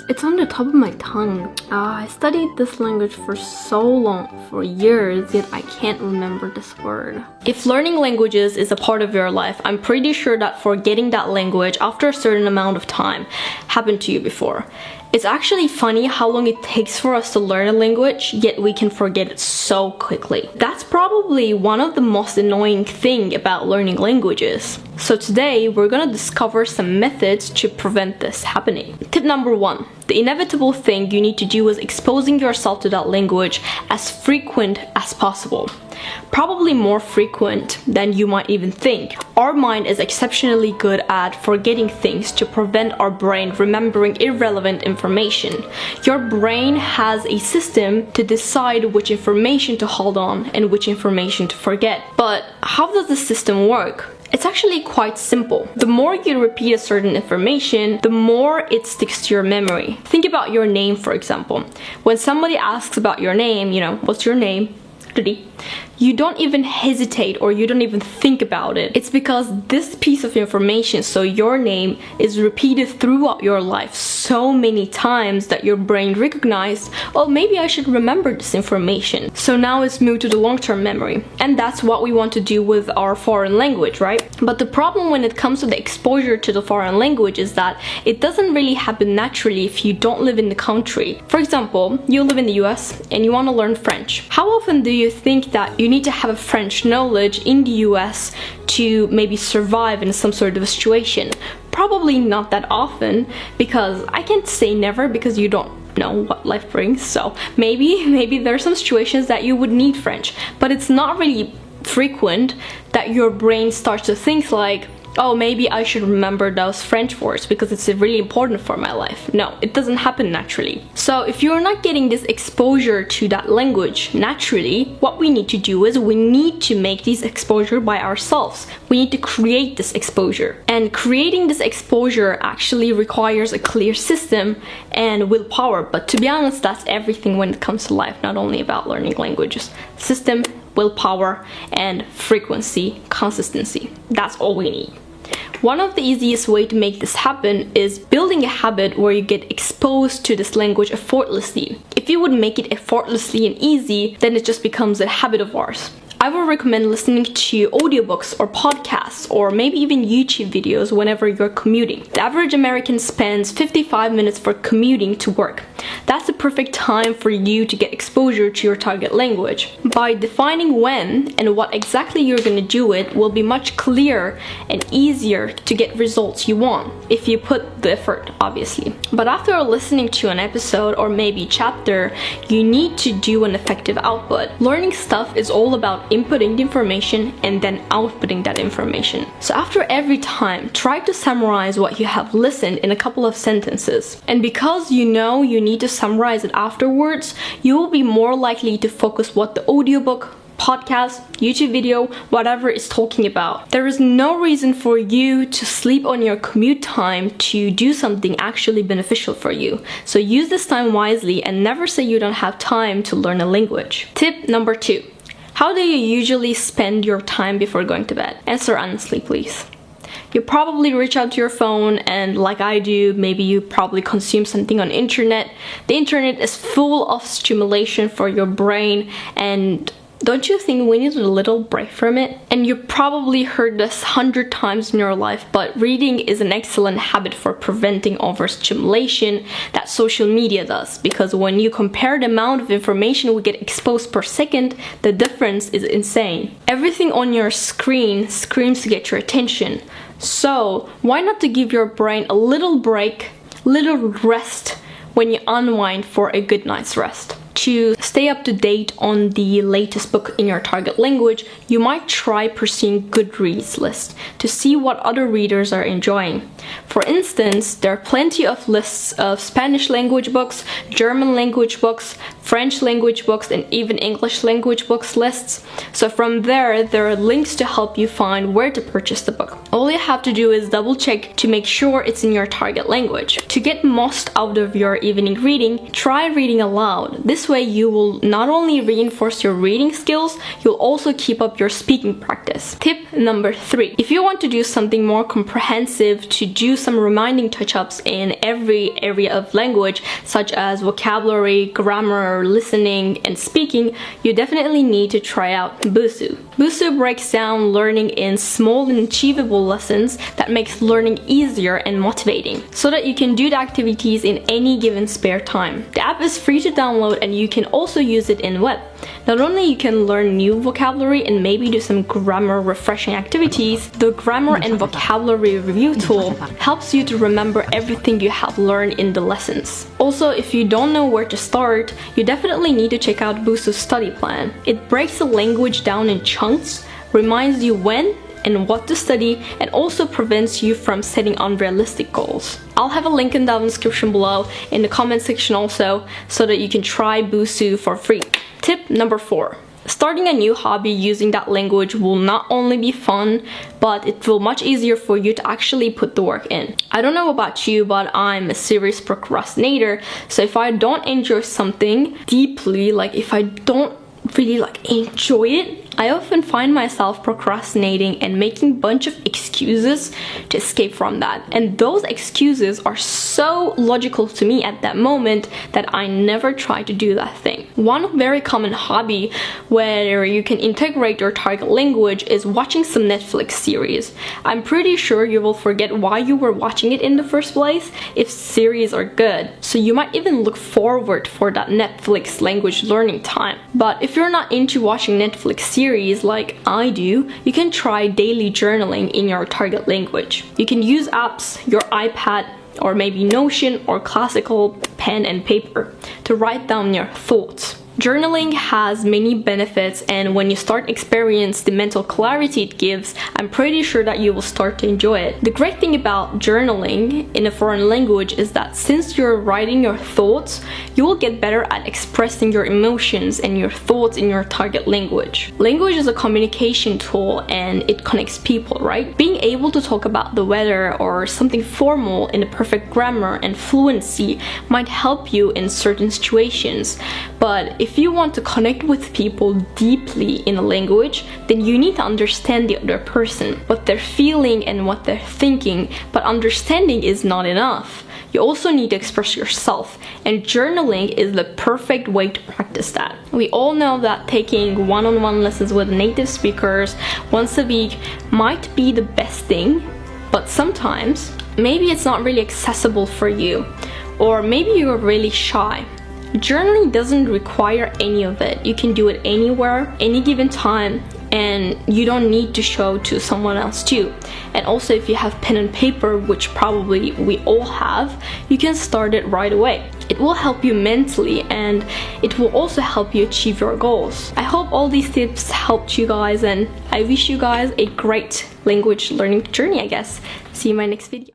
It's on the top of my tongue. I studied this language for so long, for years, yet I can't remember this word. If learning languages is a part of your life, I'm pretty sure that forgetting that language after a certain amount of time happened to you before. It's actually funny how long it takes for us to learn a language, yet we can forget it so quickly. That's probably one of the most annoying things about learning languages. So today, we're gonna discover some methods to prevent this happening. Tip number 1. The inevitable thing you need to do is exposing yourself to that language as frequent as possible. Probably more frequent than you might even think. Our mind is exceptionally good at forgetting things to prevent our brain remembering irrelevant information. Your brain has a system to decide which information to hold on and which information to forget. But how does the system work? It's actually quite simple. The more you repeat a certain information, the more it sticks to your memory. Think about your name, for example. When somebody asks about your name, what's your name? You don't even hesitate or you don't even think about it. It's because this piece of information, so your name, is repeated throughout your life so many times that your brain recognized, oh, maybe I should remember this information. So now it's moved to the long-term memory. And that's what we want to do with our foreign language, right? But the problem when it comes to the exposure to the foreign language is that it doesn't really happen naturally if you don't live in the country. For example, you live in the US and you want to learn French. How often do you think that you need to have a French knowledge in the US to maybe survive in some sort of a situation? Probably not that often, because I can't say never because you don't know what life brings. So maybe there are some situations that you would need French, but it's not really frequent that your brain starts to think like, oh, maybe I should remember those French words because it's really important for my life. No, it doesn't happen naturally. So if you're not getting this exposure to that language naturally, what we need to do is we need to make this exposure by ourselves. We need to create this exposure. And creating this exposure actually requires a clear system and willpower. But to be honest, that's everything when it comes to life, not only about learning languages. System, willpower, and frequency, consistency. That's all we need. One of the easiest way to make this happen is building a habit where you get exposed to this language effortlessly. If you would make it effortlessly and easy, then it just becomes a habit of ours. I would recommend listening to audiobooks or podcasts or maybe even YouTube videos whenever you're commuting. The average American spends 55 minutes for commuting to work. That's the perfect time for you to get exposure to your target language. By defining when and what exactly you're going to do it will be much clearer and easier to get results you want, if you put the effort, obviously. But after listening to an episode or maybe chapter, you need to do an effective output. Learning stuff is all about inputting the information and then outputting that information. So after every time, try to summarize what you have listened in a couple of sentences. And because you know you need to summarize it afterwards, you will be more likely to focus what the audiobook, podcast, YouTube video, whatever is talking about. There is no reason for you to sleep on your commute time to do something actually beneficial for you. So use this time wisely and never say you don't have time to learn a language. Tip number 2. How do you usually spend your time before going to bed? Answer honestly, please. You probably reach out to your phone, and like I do, maybe you probably consume something on internet. The internet is full of stimulation for your brain, and don't you think we need a little break from it? And you probably heard this 100 times in your life, but reading is an excellent habit for preventing overstimulation that social media does. Because when you compare the amount of information we get exposed per second, the difference is insane. Everything on your screen screams to get your attention. So why not to give your brain a little break, little rest when you unwind for a good night's rest? To stay up to date on the latest book in your target language, you might try pursuing Goodreads lists to see what other readers are enjoying. For instance, there are plenty of lists of Spanish language books, German language books, French language books, and even English language books lists. So from there are links to help you find where to purchase the book. All you have to do is double check to make sure it's in your target language. To get most out of your evening reading, try reading aloud. This way you will not only reinforce your reading skills, you'll also keep up your speaking practice. Tip number 3. If you want to do something more comprehensive, to do some reminding touch-ups in every area of language, such as vocabulary, grammar, listening, and speaking, you definitely need to try out Busu. Busu breaks down learning in small and achievable lessons that makes learning easier and motivating, so that you can do the activities in any given spare time. The app is free to download and you can also use it in web. Not only you can learn new vocabulary and maybe do some grammar refreshing activities, the grammar and vocabulary review tool helps you to remember everything you have learned in the lessons. Also, if you don't know where to start, you definitely need to check out Busu's study plan. It breaks the language down in chunks, reminds you when and what to study, and also prevents you from setting unrealistic goals. I'll have a link in the description below, in the comment section also, so that you can try Busu for free. Tip number 4. Starting a new hobby using that language will not only be fun, but it will much easier for you to actually put the work in. I don't know about you, but I'm a serious procrastinator, so if I don't enjoy something deeply, like if I don't really enjoy it, I often find myself procrastinating and making a bunch of excuses to escape from that. And those excuses are so logical to me at that moment that I never try to do that thing. One very common hobby where you can integrate your target language is watching some Netflix series. I'm pretty sure you will forget why you were watching it in the first place if series are good. So you might even look forward for that Netflix language learning time. But if you're not into watching Netflix series like I do, you can try daily journaling in your target language. You can use apps, your iPad, or maybe Notion or classical pen and paper to write down your thoughts. Journaling has many benefits, and when you start experiencing the mental clarity it gives, I'm pretty sure that you will start to enjoy it. The great thing about journaling in a foreign language is that since you're writing your thoughts, you will get better at expressing your emotions and your thoughts in your target language. Language is a communication tool and it connects people, right? Being able to talk about the weather or something formal in a perfect grammar and fluency might help you in certain situations, but if you want to connect with people deeply in a language, then you need to understand the other person, what they're feeling and what they're thinking. But understanding is not enough. You also need to express yourself, and journaling is the perfect way to practice that. We all know that taking one-on-one lessons with native speakers once a week might be the best thing, but sometimes maybe it's not really accessible for you, or maybe you're really shy. Journaling doesn't require any of it. You can do it anywhere, any given time, and you don't need to show to someone else too. And also, if you have pen and paper, which probably we all have, you can start it right away. It will help you mentally, and it will also help you achieve your goals. I hope all these tips helped you guys, and I wish you guys a great language learning journey, I guess. See you in my next video.